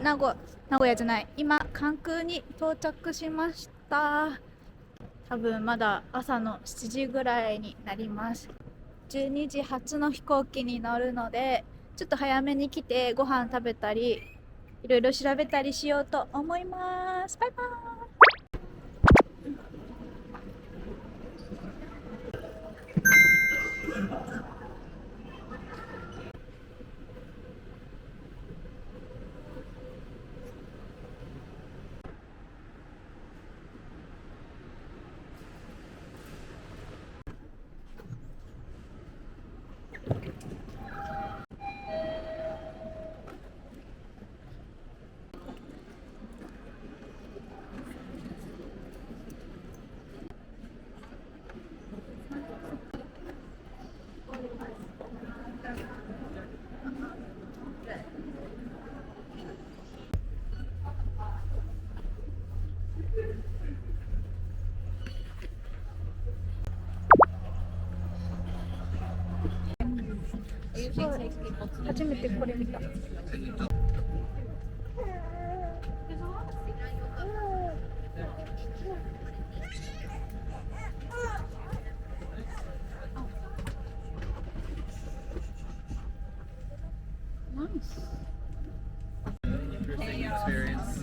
名古屋じゃない、今関空に到着しました。多分まだ朝の7時ぐらいになります。12時発の飛行機に乗るので、ちょっと早めに来てご飯食べたりいろいろ調べたりしようと思います。バイバイ。すごい、初めてこれ見た。ナイス。Interesting experience.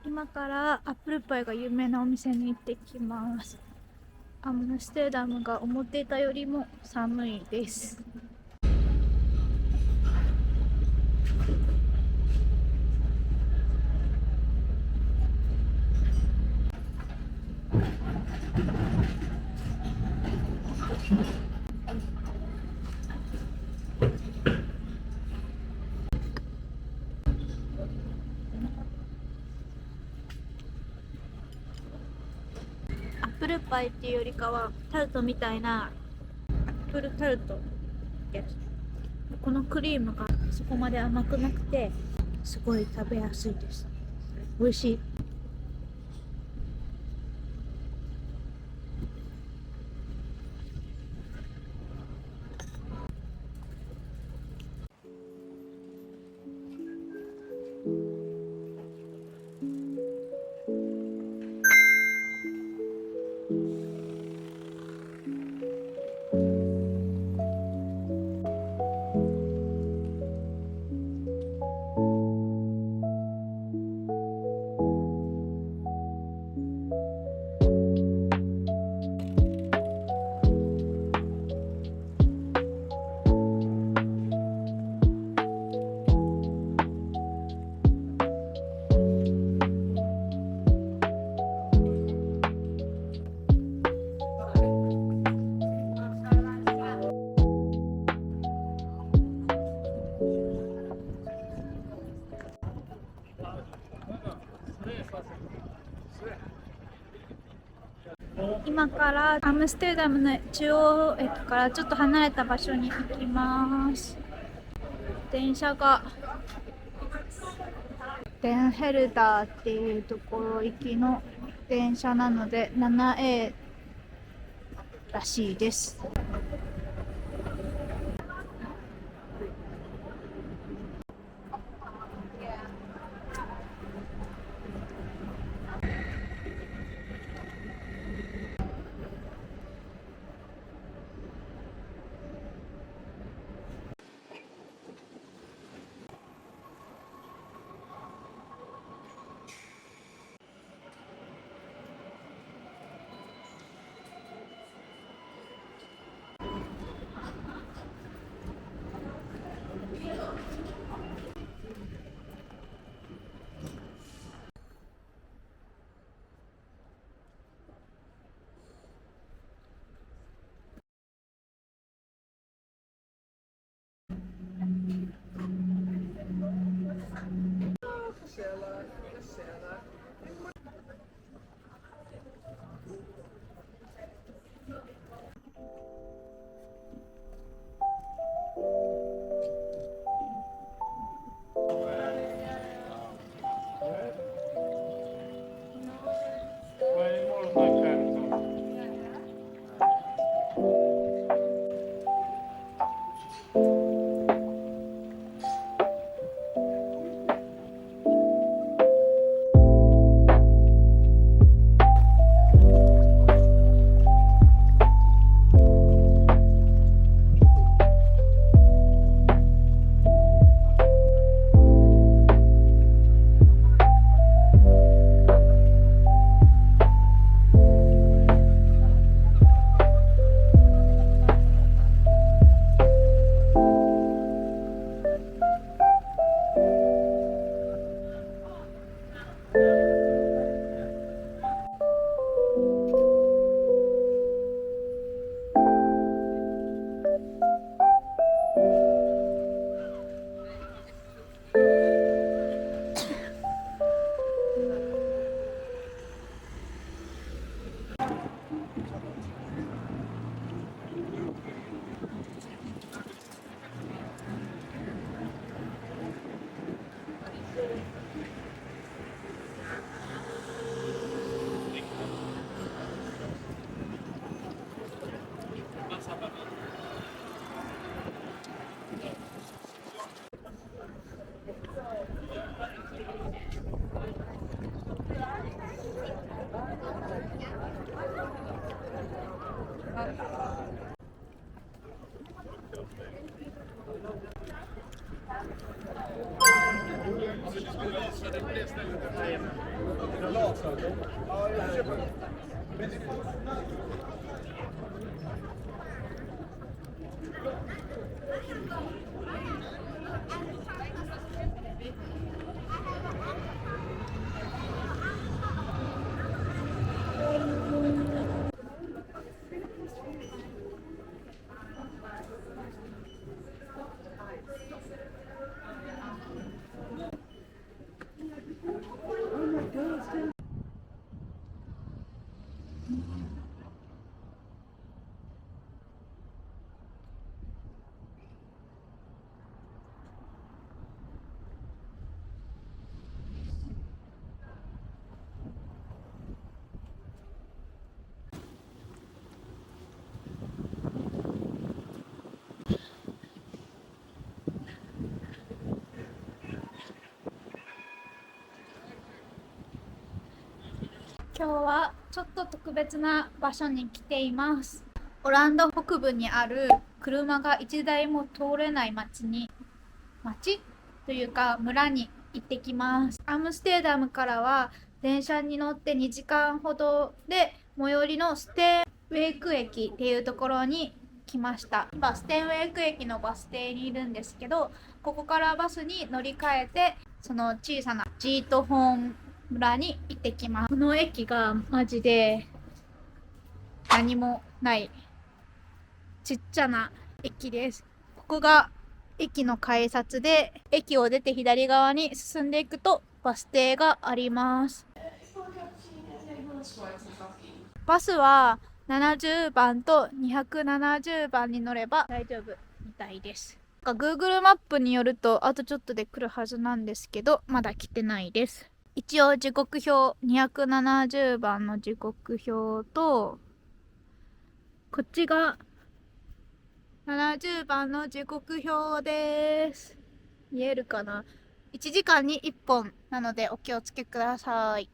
今からアップルパイが有名なお店に行ってきます。アムステルダムが思っていたよりも寒いです。アップルパイっていうよりかはタルトみたいなアップルタルトってやつ。このクリームがそこまで甘くなくてすごい食べやすいです。美味しい。今からアムステルダムの中央駅からちょっと離れた場所に行きます。電車がデンヘルダーっていうところ行きの電車なので 7A らしいです。今日はちょっと特別な場所に来ています。オランダ北部にある車が1台も通れない町というか村に行ってきます。アムステルダムからは電車に乗って2時間ほどで最寄りのステンウェイク駅っていうところに来ました。今ステンウェイク駅のバス停にいるんですけど、ここからバスに乗り換えてその小さなジートホーン村に行ってきます。この駅がマジで何もないちっちゃな駅です。ここが駅の改札で、駅を出て左側に進んでいくとバス停があります。バスは70番と270番に乗れば大丈夫みたいです。Google マップによるとあとちょっとで来るはずなんですけど、まだ来てないです。一応時刻表、270番の時刻表と、こっちが70番の時刻表です。見えるかな？ 1 時間に1本なのでお気をつけください。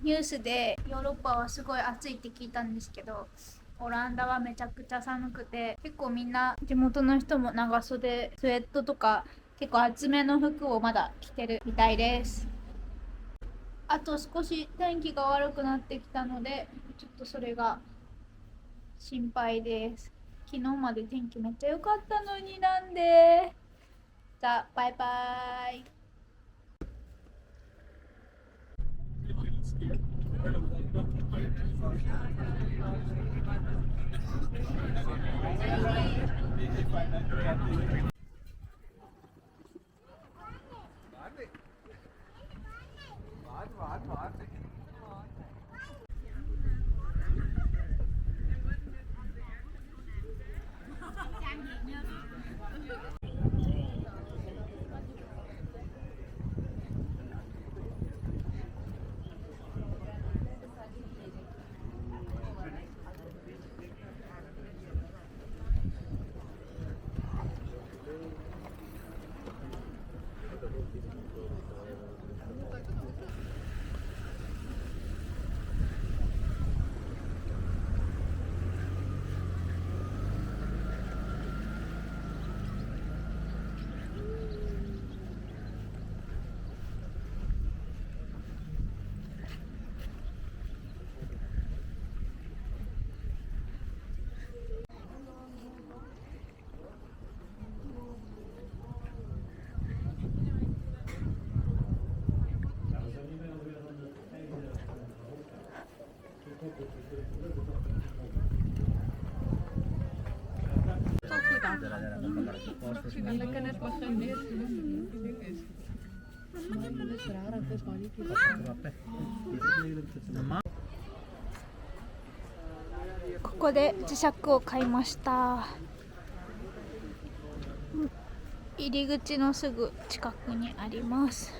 ニュースでヨーロッパはすごい暑いって聞いたんですけど、オランダはめちゃくちゃ寒くて、結構みんな地元の人も長袖、スウェットとか結構厚めの服をまだ着てるみたいです。あと少し天気が悪くなってきたので、ちょっとそれが心配です。昨日まで天気めっちゃ良かったのになんで。じゃあ、バイバイ。ここで磁石を買いました。入り口のすぐ近くにあります。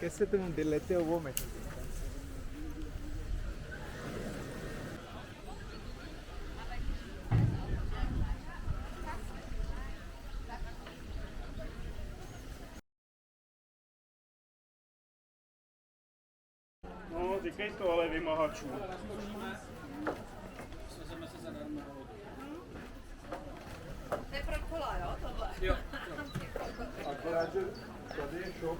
कैसे तुम दिल लेते हो वो मैं No, říkej to, ale vymahačů. To je pro kola, jo, tohle? Jo. Akorát, že tady je šok.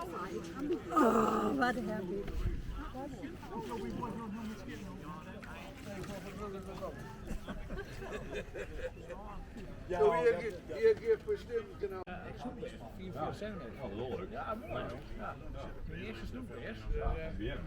Oh, what happy. So hier geht bestimmt genau. Vier cent. Oh, lol. Ja, mooi. Ja. De eerste snoep eerst. Weer.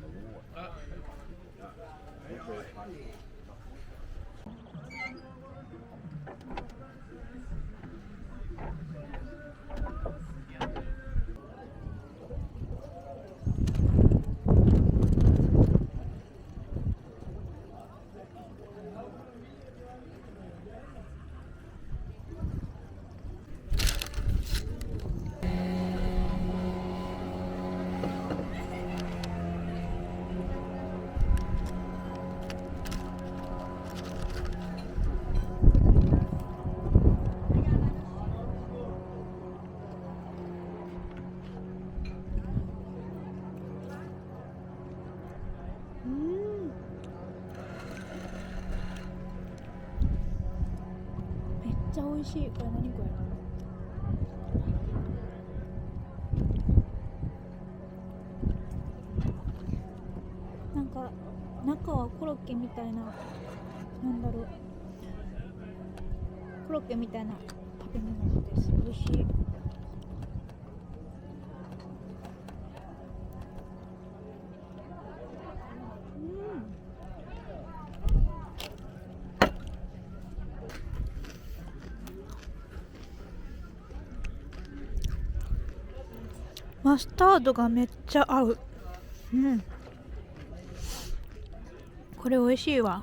めっちゃ美味しい。これ何これ。なんか中はコロッケみたいな、なんだろう、コロッケみたいな食べ物です。美味しい。マスタードがめっちゃ合う。これ美味しいわ。